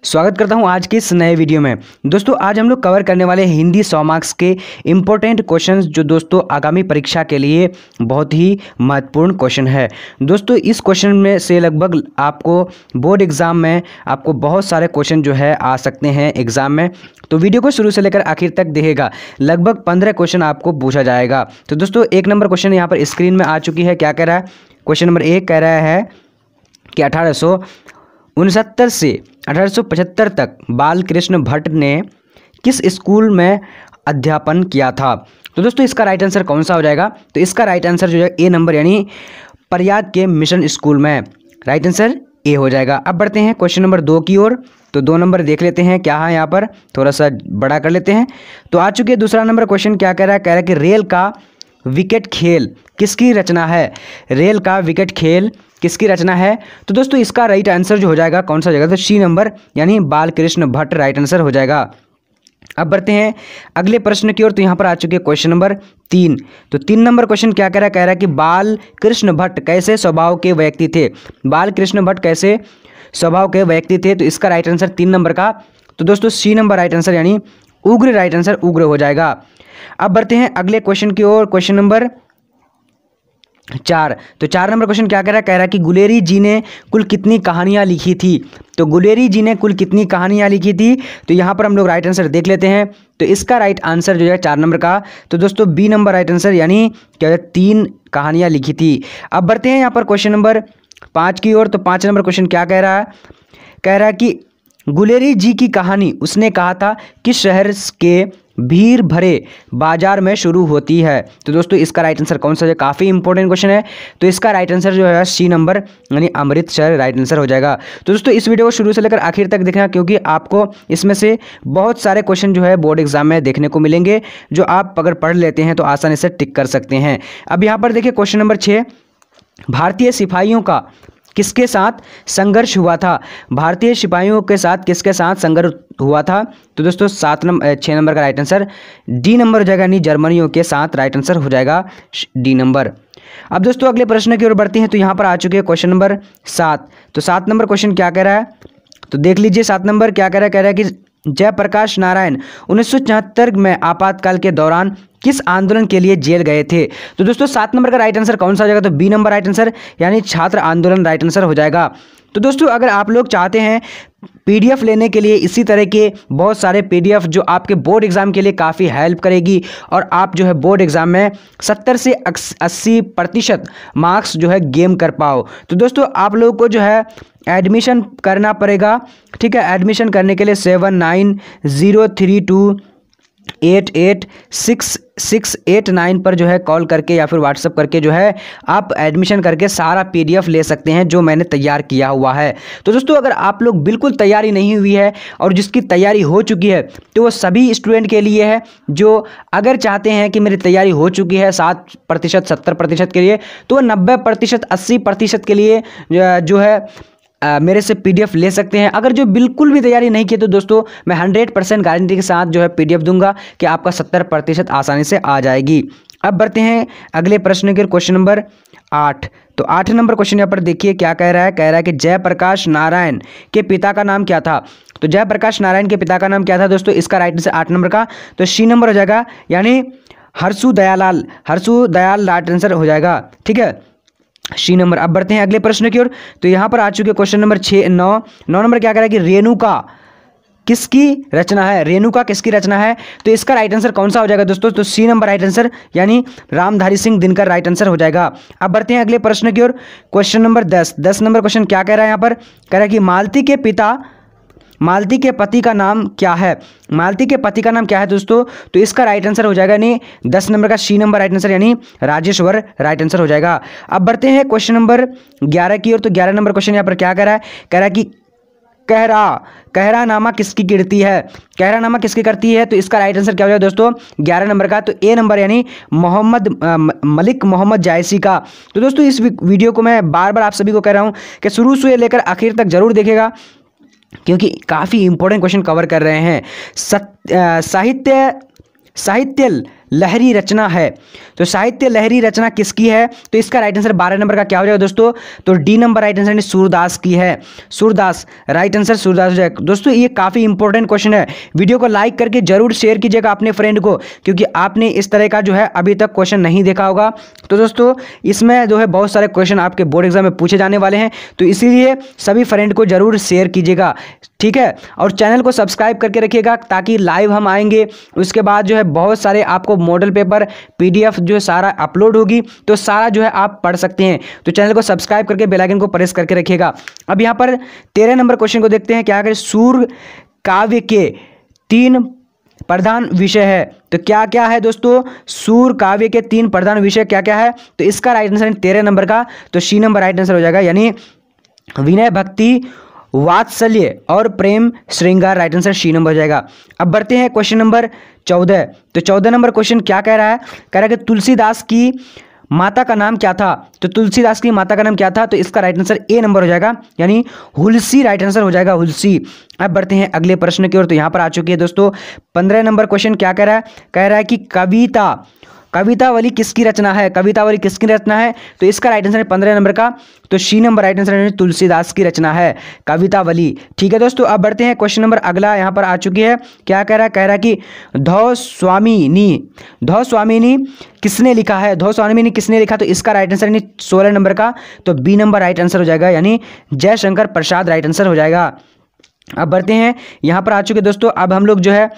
स्वागत करता हूं आज के इस नए वीडियो में। दोस्तों आज हम लोग कवर करने वाले हैं हिंदी 100 मार्क्स के इम्पोर्टेंट क्वेश्चंस जो दोस्तों आगामी परीक्षा के लिए बहुत ही महत्वपूर्ण क्वेश्चन है। दोस्तों इस क्वेश्चन में से लगभग आपको बोर्ड एग्जाम में आपको बहुत सारे क्वेश्चन जो है आ सकते हैं एग्जाम में, तो वीडियो को शुरू से लेकर आखिर तक देखेगा। लगभग 15 क्वेश्चन आपको पूछा जाएगा। तो दोस्तों एक नंबर क्वेश्चन यहाँ पर स्क्रीन में आ चुकी है। क्या कह रहा है? क्वेश्चन नंबर 1 कह रहा है कि 1869 से 1875 तक बाल कृष्ण भट्ट ने किस स्कूल में अध्यापन किया था? तो दोस्तों इसका राइट आंसर कौन सा हो जाएगा? तो इसका राइट आंसर जो है ए नंबर यानी प्रयाग के मिशन स्कूल में। राइट आंसर ए हो जाएगा। अब बढ़ते हैं क्वेश्चन नंबर 2 की ओर। तो 2 नंबर देख लेते हैं क्या है, यहाँ पर थोड़ा सा बड़ा कर लेते हैं। तो आ चुके दूसरा नंबर क्वेश्चन। क्या कह रहा है? कह रहा है कि रेल का विकेट खेल किसकी रचना है? रेल का विकेट खेल किसकी रचना है? तो दोस्तों इसका राइट आंसर जो हो जाएगा कौन सा हो जाएगा? तो सी नंबर यानी बाल कृष्ण भट्ट राइट आंसर हो जाएगा। अब बढ़ते हैं अगले प्रश्न की ओर। तो यहाँ पर आ चुके क्वेश्चन नंबर 3। तो 3 नंबर क्वेश्चन क्या कह रहा है? कह रहा है कि बाल कृष्ण भट्ट कैसे स्वभाव के व्यक्ति थे? बाल कृष्ण भट्ट कैसे स्वभाव के व्यक्ति थे? तो इसका राइट आंसर 3 नंबर का तो दोस्तों सी नंबर राइट आंसर यानी उग्र राइट आंसर उग्र हो जाएगा। अब बढ़ते हैं अगले क्वेश्चन की ओर। Question number 4। तो 4 नंबर क्वेश्चन क्या कह रहा है? कह रहा है कि गुलेरी जी ने कुल कितनी कहानियां लिखी थी? तो गुलेरी जी ने कुल कितनी कहानियां लिखी थी? तो यहाँ पर हम लोग राइट आंसर देख लेते हैं। तो इसका राइट आंसर जो है 4 नंबर का तो दोस्तों बी नंबर राइट आंसर यानी क्या है 3 कहानियां लिखी थी। अब बढ़ते हैं यहाँ पर क्वेश्चन नंबर 5 की ओर। तो 5 नंबर क्वेश्चन क्या कह रहा है? कह रहा है कि गुलेरी जी की कहानी उसने कहा था किस शहर के भीड़ भरे बाजार में शुरू होती है? तो दोस्तों इसका राइट आंसर कौन सा है? काफ़ी इंपॉर्टेंट क्वेश्चन है। तो इसका राइट आंसर जो है सी नंबर यानी अमृतसर राइट आंसर हो जाएगा। तो दोस्तों इस वीडियो को शुरू से लेकर आखिर तक देखना, क्योंकि आपको इसमें से बहुत सारे क्वेश्चन जो है बोर्ड एग्जाम में देखने को मिलेंगे जो आप अगर पढ़ लेते हैं तो आसानी से टिक कर सकते हैं। अब यहाँ पर देखिए क्वेश्चन नंबर 6। भारतीय सिपाहियों का किसके साथ संघर्ष हुआ था? भारतीय सिपाहियों के साथ किसके साथ संघर्ष हुआ था? तो दोस्तों 6 नंबर का राइट आंसर डी नंबर हो जाएगा यानी जर्मनियों के साथ राइट आंसर हो जाएगा डी नंबर। अब दोस्तों अगले प्रश्न की ओर बढ़ते हैं। तो यहाँ पर आ चुके हैं क्वेश्चन नंबर 7। तो 7 नंबर क्वेश्चन क्या कह रहा है? तो देख लीजिए 7 नंबर क्या कह रहा है? कह रहा है कि जयप्रकाश नारायण 1974 में आपातकाल के दौरान किस आंदोलन के लिए जेल गए थे? तो दोस्तों 7 नंबर का राइट आंसर कौन सा हो जाएगा? तो बी नंबर राइट आंसर यानी छात्र आंदोलन राइट आंसर हो जाएगा। तो दोस्तों अगर आप लोग चाहते हैं पीडीएफ लेने के लिए इसी तरह के बहुत सारे पीडीएफ जो आपके बोर्ड एग्जाम के लिए काफ़ी हेल्प करेगी और आप जो है बोर्ड एग्जाम में 70 से 80% मार्क्स जो है गेम कर पाओ, तो दोस्तों आप लोगों को जो है एडमिशन करना पड़ेगा। ठीक है, एडमिशन करने के लिए 7903288689 पर जो है कॉल करके या फिर व्हाट्सअप करके जो है आप एडमिशन करके सारा पीडीएफ ले सकते हैं जो मैंने तैयार किया हुआ है। तो दोस्तों अगर आप लोग बिल्कुल तैयारी नहीं हुई है और जिसकी तैयारी हो चुकी है तो वो सभी स्टूडेंट के लिए है जो अगर चाहते हैं कि मेरी तैयारी हो चुकी है 60% 70% के लिए, तो 90% 80% के लिए जो है मेरे से पीडीएफ ले सकते हैं। अगर जो बिल्कुल भी तैयारी नहीं की तो दोस्तों मैं 100% गारंटी के साथ जो है पीडीएफ दूंगा कि आपका 70% आसानी से आ जाएगी। अब बढ़ते हैं अगले प्रश्न के क्वेश्चन नंबर 8। तो 8 नंबर क्वेश्चन यहाँ पर देखिए क्या कह रहा है? कह रहा है कि जयप्रकाश नारायण के पिता का नाम क्या था? तो जयप्रकाश नारायण के पिता का नाम क्या था दोस्तों? इसका राइट आंसर 8 नंबर का तो सी नंबर हो जाएगा यानी हर्षु दयाल राइट आंसर हो जाएगा। ठीक है, सी नंबर। अब बढ़ते हैं अगले प्रश्न की ओर। तो यहाँ पर आ चुके क्वेश्चन नंबर 9 नंबर क्या कह रहा है कि रेणुका किसकी रचना है? रेणुका किसकी रचना है? तो इसका राइट आंसर कौन सा हो जाएगा दोस्तों? तो सी नंबर राइट आंसर यानी रामधारी सिंह दिनकर राइट आंसर हो जाएगा। अब बढ़ते हैं अगले प्रश्न की ओर। क्वेश्चन नंबर 10 नंबर क्वेश्चन क्या कह रहा है? यहाँ पर कह रहा है कि मालती के पति का नाम क्या है? मालती के पति का नाम क्या है दोस्तों? तो इसका राइट आंसर हो जाएगा यानी 10 नंबर का सी नंबर राइट आंसर यानी राजेश्वर राइट आंसर हो जाएगा। अब बढ़ते हैं क्वेश्चन नंबर 11 की ओर। तो 11 नंबर क्वेश्चन यहाँ पर क्या कह रहा है? कह रहा है कि कहरा नामा किसकी कीर्ति है? कहरा नामा किसकी करती है? तो इसका राइट आंसर क्या हो जाएगा दोस्तों? 11 नंबर का तो ए नंबर यानी मलिक मोहम्मद जायसी का। तो दोस्तों इस वीडियो को मैं बार बार आप सभी को कह रहा हूँ कि शुरू से लेकर आखिर तक जरूर देखेगा, क्योंकि काफ़ी इंपॉर्टेंट क्वेश्चन कवर कर रहे हैं। साहित्य लहरी रचना है। तो साहित्य लहरी रचना किसकी है? तो इसका राइट आंसर 12 नंबर का क्या हो जाएगा दोस्तों? तो D number right answer Surdas की है। सूरदास, राइट आंसर सूरदास हो जाएगा। दोस्तों ये काफी इंपॉर्टेंट क्वेश्चन है, वीडियो को लाइक करके जरूर शेयर कीजिएगा अपने फ्रेंड को, क्योंकि आपने इस तरह का जो है अभी तक क्वेश्चन नहीं देखा होगा। तो दोस्तों इसमें जो है बहुत सारे क्वेश्चन आपके बोर्ड एग्जाम में पूछे जाने वाले हैं, तो इसीलिए सभी फ्रेंड को जरूर शेयर कीजिएगा, ठीक है। और चैनल को सब्सक्राइब करके रखिएगा, ताकि लाइव हम आएंगे उसके बाद जो है बहुत सारे आपको मॉडल पेपर PDF जो है सारा अपलोड होगी, तो सारा जो है आप पढ़ सकते हैं। तो चैनल को सब्सक्राइब करके बेल आइकन को प्रेस करके रखिएगा। अब यहाँ पर 13 नंबर क्वेश्चन को देखते हैं। क्या करें? सूर काव्य के 3 प्रधान विषय है। तो क्या क्या है दोस्तों? सूर काव्य के 3 प्रधान विषय क्या क्या है? तो इसका राइट आंसर 13 नंबर का तो सी नंबर राइट आंसर हो जाएगा, यानी विनय, भक्ति, वात्सल्य और प्रेम श्रृंगार, राइट आंसर सी नंबर हो जाएगा। अब बढ़ते हैं क्वेश्चन नंबर 14। तो 14 नंबर क्वेश्चन क्या कह रहा है? कह रहा है कि तुलसीदास की माता का नाम क्या था? तो तुलसीदास की माता का नाम क्या था? तो इसका राइट आंसर ए नंबर हो जाएगा, यानी हुलसी, राइट आंसर हो जाएगा हुलसी। अब बढ़ते हैं अगले प्रश्न की ओर। तो यहां पर आ चुकी है दोस्तों 15 नंबर क्वेश्चन क्या कह रहा है? कह रहा है कि कवितावली किसकी रचना है? कवितावली किसकी रचना है? तो इसका राइट आंसर है 15 नंबर का तो सी नंबर राइट आंसर है तुलसीदास की रचना है कवितावली, ठीक है दोस्तों। अब बढ़ते हैं क्वेश्चन नंबर अगला, यहां पर आ चुकी है। क्या कह रहा है? कह रहा है कि धौ स्वामिनी किसने लिखा है? धौ स्वामिनी किसने लिखा? तो इसका राइट आंसर यानी 16 नंबर का तो बी नंबर राइट आंसर हो जाएगा, यानी जयशंकर प्रसाद, राइट आंसर हो जाएगा। अब बढ़ते हैं, यहाँ पर आ चुके दोस्तों। अब हम लोग जो है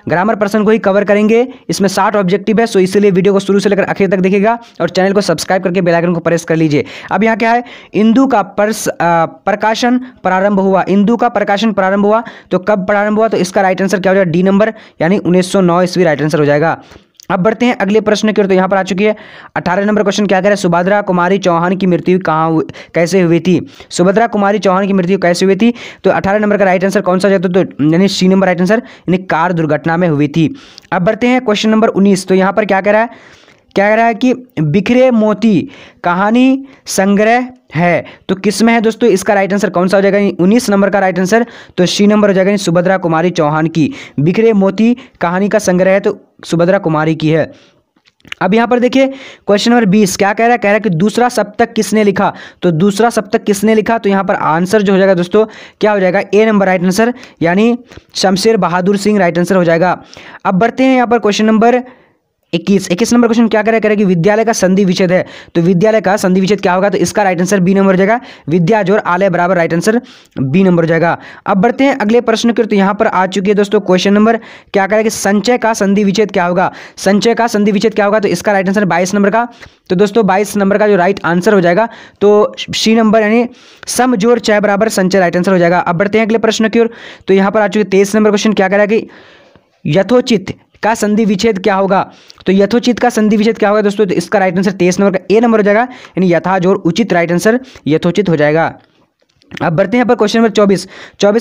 ग्रामर पर्सन को ही कवर करेंगे। इसमें 60 ऑब्जेक्टिव है, सो इसीलिए वीडियो को शुरू से लेकर आखिर तक देखिएगा और चैनल को सब्सक्राइब करके बेल आइकन को प्रेस कर लीजिए। अब यहाँ क्या है? इंदु का प्रकाशन प्रारंभ हुआ। इंदु का प्रकाशन प्रारंभ हुआ तो कब प्रारंभ हुआ? तो इसका राइट आंसर क्या हो जाएगा? डी नंबर, यानी 1909 ईस्वी, राइट आंसर हो जाएगा। अब बढ़ते हैं अगले प्रश्न की ओर। तो यहाँ पर आ चुकी है 18 नंबर क्वेश्चन क्या कह रहा है? सुभद्रा कुमारी चौहान की मृत्यु कैसे हुई थी? सुभद्रा कुमारी चौहान की मृत्यु कैसे हुई थी? तो 18 नंबर का राइट आंसर कौन सा जाता? तो यानी सी नंबर राइट आंसर, यानी कार दुर्घटना में हुई थी। अब बढ़ते हैं क्वेश्चन नंबर 19। तो यहाँ पर क्या कह रहा है? क्या कह रहा है कि बिखरे मोती कहानी संग्रह है, तो किस में है दोस्तों? इसका राइट आंसर कौन सा हो जाएगा? 19 नंबर का राइट आंसर तो सी नंबर हो जाएगा, सुभद्रा कुमारी चौहान की। बिखरे मोती कहानी का संग्रह है तो सुभद्रा कुमारी की है। अब यहाँ पर देखिए क्वेश्चन नंबर 20 क्या कह रहा है? कह रहा है कि दूसरा सप्तक किसने लिखा? तो दूसरा सप्तक किसने लिखा? तो यहाँ पर आंसर जो हो जाएगा दोस्तों क्या हो जाएगा? ए नंबर राइट आंसर, यानी शमशेर बहादुर सिंह, राइट आंसर हो जाएगा। अब बढ़ते हैं यहाँ पर क्वेश्चन नंबर 21 नंबर क्वेश्चन क्या कह रहा है कि विद्यालय का संधि विच्छेद है, तो विद्यालय का संधि विच्छेद क्या होगा? तो इसका राइट आंसर बी नंबर हो जाएगा, विद्या जोड़ आलय बराबर, राइट आंसर बी नंबर हो जाएगा। अब बढ़ते हैं अगले प्रश्न की। तो यहाँ पर आ चुकी है दोस्तों क्वेश्चन नंबर क्या कह रहा है कि संचय का संधि विच्छेद क्या होगा? संचय का संधि विच्छेद क्या होगा? तो इसका राइट आंसर 22 नंबर का तो दोस्तों 22 नंबर का जो राइट आंसर हो जाएगा तो सी नंबर, यानी सम जोड़ चय बराबर संचय, राइट आंसर हो जाएगा। अब बढ़ते हैं अगले प्रश्न की ओर। तो यहाँ पर आ चुके 23 नंबर क्वेश्चन क्या कह रहा है कि यथोचित का संधि विच्छेद क्या होगा? तो यथोचित का संधि विच्छेद क्या होगा दोस्तों? तो इसका राइट आंसर 23 नंबर का ए नंबर हो जाएगा, यानी यथा जोड़ उचित, राइट आंसर यथोचित हो जाएगा। अब बढ़ते हैं पर क्वेश्चन नंबर 24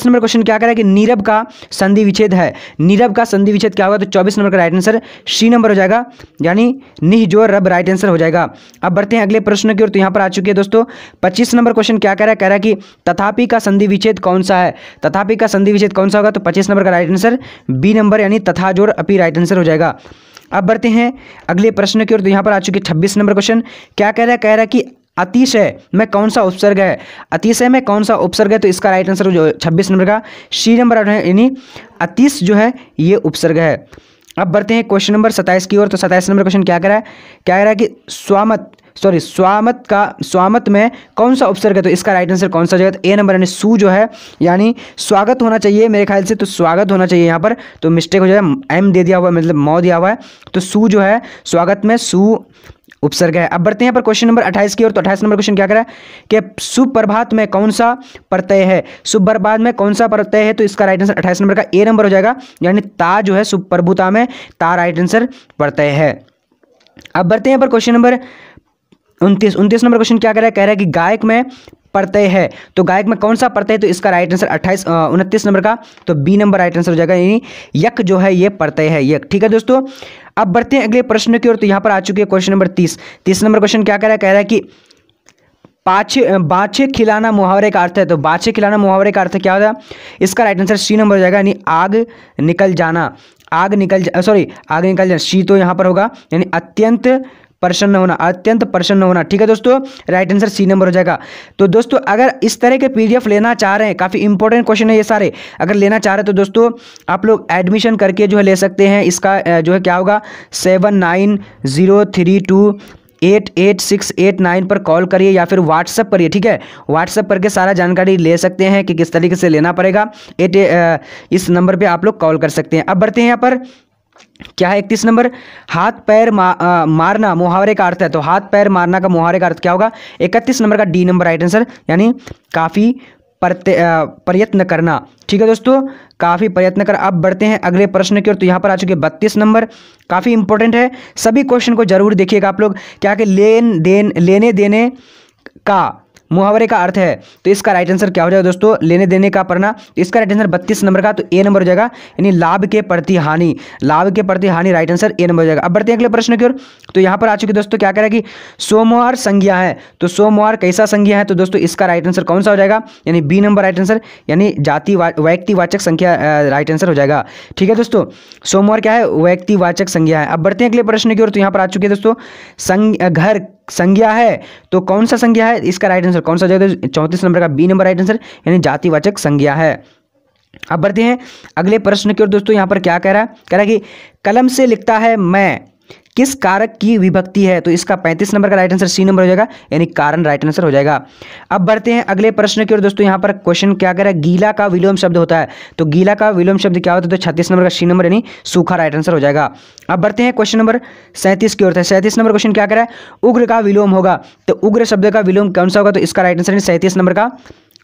नंबर क्वेश्चन क्या कह रहा है कि नीरब का संधि विच्छेद है। नीरब का संधि विच्छेद क्या होगा? तो 24 नंबर का राइट आंसर सी नंबर हो जाएगा, यानी निह जोड़ रब, राइट आंसर हो जाएगा। अब बढ़ते हैं अगले प्रश्न की ओर। तो यहाँ पर आ चुकी है दोस्तों 25 नंबर क्वेश्चन क्या कह रहा है? कह रहा है कि तथापि का संधि विच्छेद कौन सा है? तथापि का संधि विच्छेद कौन सा होगा? तो 25 नंबर का राइट आंसर बी नंबर, यानी तथा जोड़ अपी, राइट आंसर हो जाएगा। अब बढ़ते हैं अगले प्रश्न की ओर। तो यहाँ पर आ चुकी है 26 नंबर क्वेश्चन क्या कह रहा है? कह रहा है कि अतिशय में कौन सा उपसर्ग है? अतिशय में कौन सा उपसर्ग है? तो इसका राइट आंसर जो 26 नंबर का सी नंबर है, यानी अतिश जो है ये उपसर्ग है। अब बढ़ते हैं क्वेश्चन नंबर 27 की ओर। तो 27 नंबर क्वेश्चन क्या कह रहा है? क्या कह रहा है कि स्वामत में कौन सा उपसर्ग है? तो इसका राइट आंसर कौन सा हो जाएगा? तो ए नंबर, यानी सु जो है, यानी स्वागत होना चाहिए मेरे ख्याल से, तो स्वागत होना चाहिए यहाँ पर, तो मिस्टेक हो जाएगा, एम दे दिया हुआ है, मतलब मौ दिया हुआ है, तो सु जो है स्वागत में सु उपसर्ग है। अब बढ़ते हैं पर क्वेश्चन नंबर 28 की ओर। तो 28 नंबर क्वेश्चन क्या कह रहा है कि सुप्रभात में कौन सा प्रत्यय है? सुप्रभात में कौन सा प्रत्यय है? तो इसका राइट आंसर 28 नंबर का ए नंबर हो जाएगा, यानी ता जो है सुप्रभुता में ता, राइट आंसर प्रत्यय है। अब बढ़ते हैं पर क्वेश्चन नंबर 29 नंबर क्वेश्चन क्या कह रहा है? कह रहा है कि गायक में प्रत्यय है, तो गायक में कौन सा प्रत्यय है? तो इसका राइट आंसर 29 नंबर का तो बी नंबर राइट आंसर हो जाएगा, यानी यक जो है ये प्रत्यय है, यक, ठीक है दोस्तों। अब बढ़ते हैं अगले प्रश्न की ओर। तो यहाँ पर आ चुकी है क्वेश्चन नंबर 30 नंबर क्वेश्चन क्या कह रहा है? कह रहा है कि बाछे खिलाना मुहावरे का अर्थ है, तो बाछे खिलाना मुहावरे का अर्थ क्या होगा? इसका राइट आंसर सी नंबर हो जाएगा, यानी आग निकल जाना, आग निकल जाए, शी तो यहाँ पर होगा, यानी अत्यंत प्रसन्न होना, अत्यंत प्रसन्न होना। ठीक है दोस्तों, राइट आंसर सी नंबर हो जाएगा। तो दोस्तों अगर इस तरह के पीडीएफ लेना चाह रहे हैं, काफ़ी इंपॉर्टेंट क्वेश्चन है ये सारे, अगर लेना चाह रहे हैं तो दोस्तों आप लोग एडमिशन करके जो है ले सकते हैं। इसका जो है क्या होगा 7903288689 पर कॉल करिए या फिर व्हाट्सअप करिए। ठीक है, व्हाट्सअप करके सारा जानकारी ले सकते हैं कि किस तरीके से लेना पड़ेगा। इस नंबर पे आप लोग कॉल कर सकते हैं। अब बढ़ते हैं यहाँ पर, क्या है 31 नंबर, हाथ पैर मारना मुहावरे का अर्थ है। तो हाथ पैर मारना का मुहावरे का अर्थ क्या होगा, 31 नंबर का डी नंबर राइट आंसर, यानी काफ़ी प्रयत्न करना। ठीक है दोस्तों, काफ़ी प्रयत्न कर। अब बढ़ते हैं अगले प्रश्न की ओर। तो यहाँ पर आ चुके 32 नंबर, काफ़ी इंपॉर्टेंट है, सभी क्वेश्चन को जरूर देखिएगा आप लोग। क्या कि लेने देने का मुहावरे का अर्थ है। तो इसका राइट आंसर क्या हो जाएगा दोस्तों, लेने देने का पढ़ना। तो इसका राइट आंसर 32 नंबर का तो ए नंबर हो जाएगा, यानी लाभ के प्रति हानि, लाभ के प्रति हानि, राइट आंसर ए नंबर हो जाएगा। अब बढ़ते हैं अगले प्रश्न की ओर। तो यहाँ पर आ चुके दोस्तों, क्या कह रहा है कि सोमवार संज्ञा है। तो सोमवार कैसा संज्ञा है, तो दोस्तों इसका राइट आंसर कौन सा हो जाएगा, यानी बी नंबर राइट आंसर, यानी व्यक्तिवाचक संख्या राइट आंसर हो जाएगा। ठीक है दोस्तों, सोमवार क्या है, व्यक्तिवाचक संज्ञा है। अब बढ़ते हैं अगले प्रश्न की ओर। तो यहाँ पर आ चुके दोस्तों, घर संज्ञा है, तो कौन सा संज्ञा है, इसका राइट आंसर कौन सा हो जाएगा, 34 नंबर का बी नंबर राइट आंसर, यानी जातिवाचक संज्ञा है। अब बढ़ते हैं अगले प्रश्न की ओर। दोस्तों यहाँ पर क्या कह रहा है कि कलम से लिखता है मैं, किस कारक की विभक्ति है। तो इसका 35 नंबर का राइट आंसर सी नंबर हो जाएगा, यानी कारण राइट आंसर हो जाएगा। अब बढ़ते हैं अगले प्रश्न की ओर। दोस्तों यहाँ पर क्वेश्चन क्या कह रहा है, गीला का विलोम शब्द होता है। तो गीला का विलोम शब्द क्या होता है, तो 36 नंबर का सी नंबर, यानी सूखा राइट आंसर हो जाएगा। अब बढ़ते हैं क्वेश्चन नंबर 37 की ओर। 37 नंबर क्वेश्चन क्या कह रहा है, उग्र का विलोम होगा। तो उग्र शब्द का विलोम कौन सा होगा, तो इसका राइट आंसर 37 नंबर का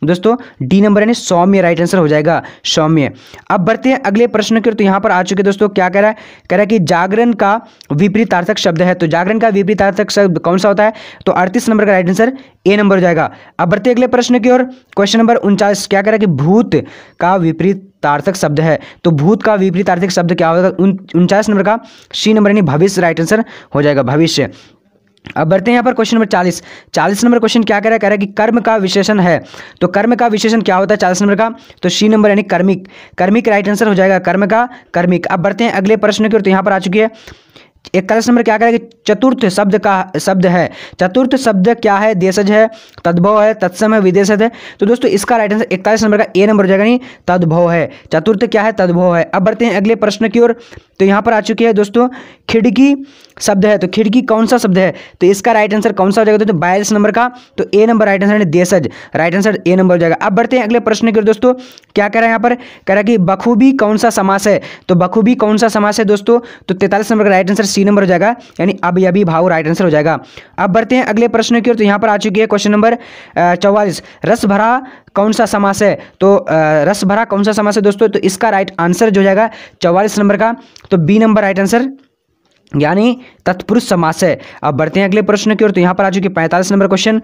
दोस्तों डी नंबर, यानी सौम्य राइट आंसर हो जाएगा, सौम्य। अब बढ़ते हैं अगले प्रश्न की ओर। तो यहाँ पर आ चुके दोस्तों, क्या कह रहा है कि जागरण का विपरीतार्थक शब्द है। तो जागरण का विपरीतार्थक शब्द कौन सा होता है, तो 38 नंबर का राइट आंसर ए नंबर हो जाएगा। अब बढ़ते अगले प्रश्न की ओर। क्वेश्चन नंबर 49, क्या कह रहा है कि भूत का विपरीतार्थक शब्द है। तो भूत का विपरीतार्थक शब्द क्या होगा, 49 नंबर का सी नंबर, यानी भविष्य राइट आंसर हो जाएगा, भविष्य। अब बढ़ते हैं यहाँ पर क्वेश्चन नंबर 40 नंबर क्वेश्चन क्या कह रहा है कि कर्म का विशेषण है। तो कर्म का विशेषण क्या होता है 40 नंबर का, तो सी नंबर, यानी कर्मिक, कर्मिक राइट आंसर हो जाएगा, कर्म का कर्मिक। अब बढ़ते हैं अगले प्रश्न की ओर। तो यहाँ पर आ चुकी है 41 नंबर, क्या कह रहा है कि चतुर्थ शब्द है। चतुर्थ शब्द क्या है, देशज है, तद्भव है, तत्सम है, विदेशज है। तो दोस्तों इसका राइट आंसर 41 नंबर का ए नंबर हो जाएगा, नहीं तद्भव है, चतुर्थ क्या है, तद्भव है। अब बढ़ते हैं अगले प्रश्न की ओर। तो यहाँ पर आ चुकी है दोस्तों, खिड़की शब्द है। तो खिड़की कौन सा शब्द है, तो इसका राइट आंसर कौन सा हो जाएगा, तो 42 नंबर का, तो ए नंबर राइट आंसर, देशज राइट आंसर ए नंबर हो जाएगा। अब बढ़ते हैं अगले प्रश्न की ओर। दोस्तों क्या कह रहा है यहाँ पर, कह रहा है कि बखूबी कौन सा समास है। तो बखूबी कौन सा समास है दोस्तों, तो 43 नंबर का राइट आंसर सी नंबर हो जाएगा, यानी अवयवी भाव राइट आंसर हो जाएगा। अब बढ़ते हैं अगले प्रश्न की ओर। तो यहाँ पर आ चुकी है क्वेश्चन नंबर 44, रस भरा कौन सा समास है। तो रस भरा कौन सा समास है दोस्तों, तो इसका राइट आंसर जो जाएगा 44 नंबर का, तो बी नंबर राइट आंसर, यानी तत्पुरुष समास है। अब बढ़ते हैं अगले प्रश्न की ओर। तो यहाँ पर आ चुकी 45 नंबर क्वेश्चन,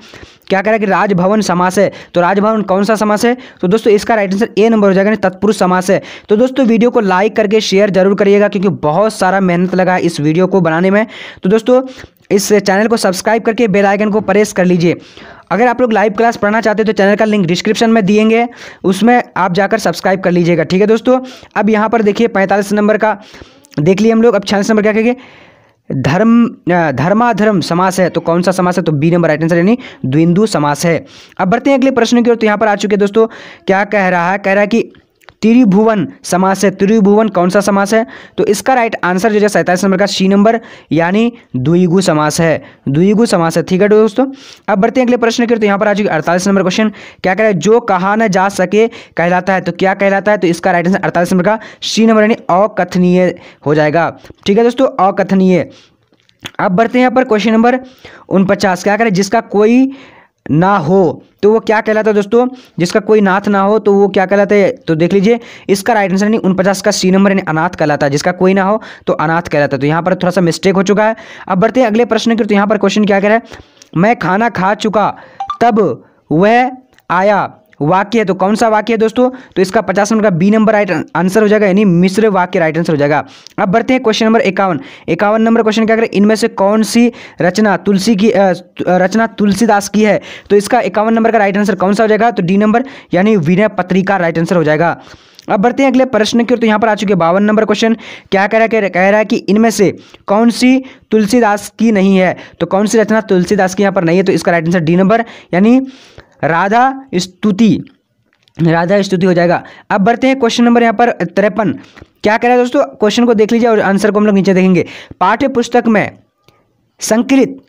क्या कह रहा है कि राजभवन समास है। तो राजभवन कौन सा समास है, तो दोस्तों इसका राइट आंसर ए नंबर हो जाएगा, तत्पुरुष समास है। तो दोस्तों वीडियो को लाइक करके शेयर जरूर करिएगा, क्योंकि बहुत सारा मेहनत लगा है इस वीडियो को बनाने में। तो दोस्तों इस चैनल को सब्सक्राइब करके बेल आइकन को प्रेस कर लीजिए। अगर आप लोग लाइव क्लास पढ़ना चाहते हो तो चैनल का लिंक डिस्क्रिप्शन में दिएंगे, उसमें आप जाकर सब्सक्राइब कर लीजिएगा। ठीक है दोस्तों, अब यहाँ पर देखिए 45 नंबर का देख लिए हम लोग। अब 46 नंबर क्या कहेंगे, धर्माधर्म समास है। तो कौन सा समास है, तो बी नंबर राइट आंसर, यानी द्विंदु समास है। अब बढ़ते हैं अगले प्रश्न की ओर। तो यहाँ पर आ चुके दोस्तों, क्या कह रहा है कि त्रिभुवन समास है। त्रिभुवन कौन सा समास है, तो इसका राइट आंसर जो है 47 नंबर का सी नंबर, यानी द्विगु समास है, द्विगु समास है। ठीक है दोस्तों, अब बढ़ते हैं अगले प्रश्न की ओर। तो यहाँ पर आ चुके 48 नंबर क्वेश्चन, क्या कह रहा है, जो कहा न जा सके कहलाता है। तो क्या कहलाता है, तो इसका राइट आंसर 48 नंबर का सी नंबर, यानी अकथनीय हो जाएगा। ठीक है दोस्तों, अकथनीय। अब बढ़ते हैं यहाँ पर क्वेश्चन नंबर 49, क्या कह रहा है, जिसका कोई ना हो तो वो क्या कहलाता है दोस्तों, जिसका कोई नाथ ना हो तो वो क्या कहलाता है। तो देख लीजिए इसका राइट आंसर, यानी 49 का सी नंबर, यानी अनाथ कहलाता है। जिसका कोई ना हो तो अनाथ कहलाता है। तो यहाँ पर थोड़ा सा मिस्टेक हो चुका है। अब बढ़ते हैं अगले प्रश्न की। तो यहाँ पर क्वेश्चन क्या कह रहा है, मैं खाना खा चुका तब वह आया, वाक्य है। तो कौन सा वाक्य है दोस्तों, तो इसका 50 नंबर का बी नंबर राइट आंसर हो जाएगा, यानी मिश्र वाक्य राइट आंसर हो जाएगा। अब बढ़ते हैं क्वेश्चन नंबर 51 नंबर क्वेश्चन क्या करें, इनमें से कौन सी रचना तुलसीदास की है। तो इसका 51 नंबर का राइट आंसर कौन सा हो जाएगा, तो डी नंबर, यानी विनय पत्रिका राइट आंसर हो जाएगा। अब बढ़ते हैं अगले प्रश्न की ओर। तो यहाँ पर आ चुके 52 नंबर क्वेश्चन। क्या कह रहा है कि इनमें से कौन सी तुलसीदास की नहीं है। तो कौन सी रचना तुलसीदास की यहाँ पर नहीं है, तो इसका राइट आंसर डी नंबर यानी राधा स्तुति, राधा स्तुति हो जाएगा। अब बढ़ते हैं क्वेश्चन नंबर यहाँ पर 53। क्या कह रहा है दोस्तों, क्वेश्चन को देख लीजिए और आंसर को हम लोग नीचे देखेंगे। पाठ्य पुस्तक में संकलित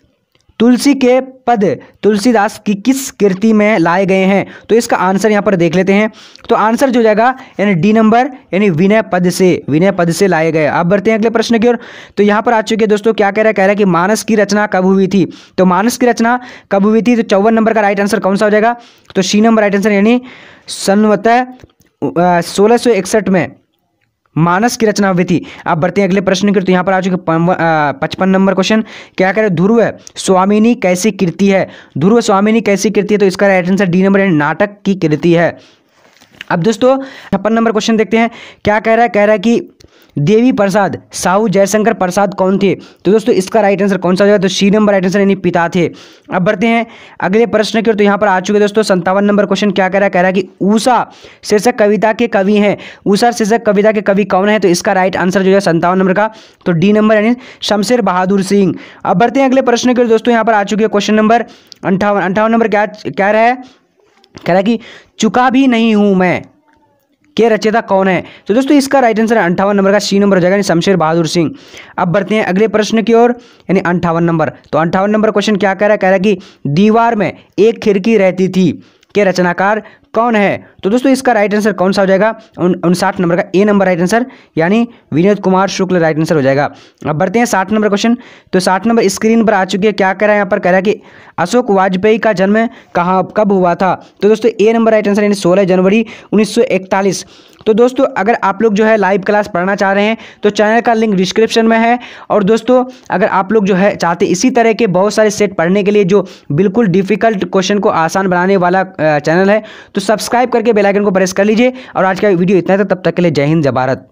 तुलसी के पद तुलसीदास की किस कृति में लाए गए हैं। तो इसका आंसर यहाँ पर देख लेते हैं। तो आंसर जो जाएगा यानी डी नंबर यानी विनय पद से लाए गए। अब बढ़ते हैं अगले प्रश्न की ओर। तो यहाँ पर आ चुके दोस्तों, क्या कह रहा है कि मानस की रचना कब हुई थी। तो मानस की रचना कब हुई थी, तो 54 नंबर का राइट आंसर कौन सा हो जाएगा, तो सी नंबर राइट आंसर यानी संवतः 1661 में मानस की रचना हुई थी। अब बढ़ते हैं अगले प्रश्न की। तो यहाँ पर आ चुके 55 नंबर क्वेश्चन। क्या कह रहे हैं, ध्रुव स्वामिनी कैसी कृति है। ध्रुव स्वामिनी कैसी कृति है, तो इसका राइट आंसर डी नंबर यानी नाटक की कृति है। अब दोस्तों 56 नंबर क्वेश्चन देखते हैं। क्या कह रहा है कि देवी प्रसाद साहू जयशंकर प्रसाद कौन थे। तो दोस्तों इसका राइट आंसर कौन सा हो जाएगा, तो सी नंबर राइट आंसर यानी पिता थे। अब बढ़ते हैं अगले प्रश्न की ओर। तो यहाँ पर आ चुके दोस्तों 57 नंबर क्वेश्चन। क्या कह रहा है कि उषा शीर्षक कविता के कवि हैं। उषा शीर्षक कविता के कवि कौन है, तो इसका राइट आंसर जो है 57 नंबर का, तो डी नंबर यानी शमशेर बहादुर सिंह। अब बढ़ते हैं अगले प्रश्न की ओर दोस्तों। यहाँ पर आ चुके क्वेश्चन नंबर 58 नंबर। क्या रहा है, कह रहा है कि चुका भी नहीं हूं मैं के रचयिता कौन है। तो दोस्तों इसका राइट आंसर 58 नंबर का सी नंबर हो जाएगा यानी शमशेर बहादुर सिंह। अब बढ़ते हैं अगले प्रश्न की ओर यानी 58 नंबर। तो 58 नंबर क्वेश्चन क्या कह रहा है कि दीवार में एक खिड़की रहती थी के रचनाकार कौन है। तो दोस्तों इसका राइट आंसर कौन सा हो जाएगा, 59 नंबर का ए नंबर राइट आंसर यानी विनोद कुमार शुक्ल राइट आंसर हो जाएगा। अब बढ़ते हैं 60 नंबर क्वेश्चन। तो 60 नंबर स्क्रीन पर आ चुकी है। क्या कह रहा है यहाँ पर, कह रहा है कि अशोक वाजपेयी का जन्म कब हुआ था। तो दोस्तों ए नंबर राइट आंसर यानी 16 जनवरी 1941। तो दोस्तों अगर आप लोग जो है लाइव क्लास पढ़ना चाह रहे हैं तो चैनल का लिंक डिस्क्रिप्शन में है। और दोस्तों अगर आप लोग जो है चाहते इसी तरह के बहुत सारे सेट पढ़ने के लिए जो बिल्कुल डिफिकल्ट क्वेश्चन को आसान बनाने वाला चैनल है, तो सब्सक्राइब करके बेल आइकन को प्रेस कर लीजिए। और आज का वीडियो इतना था, तब तक के लिए जय हिंद जय भारत।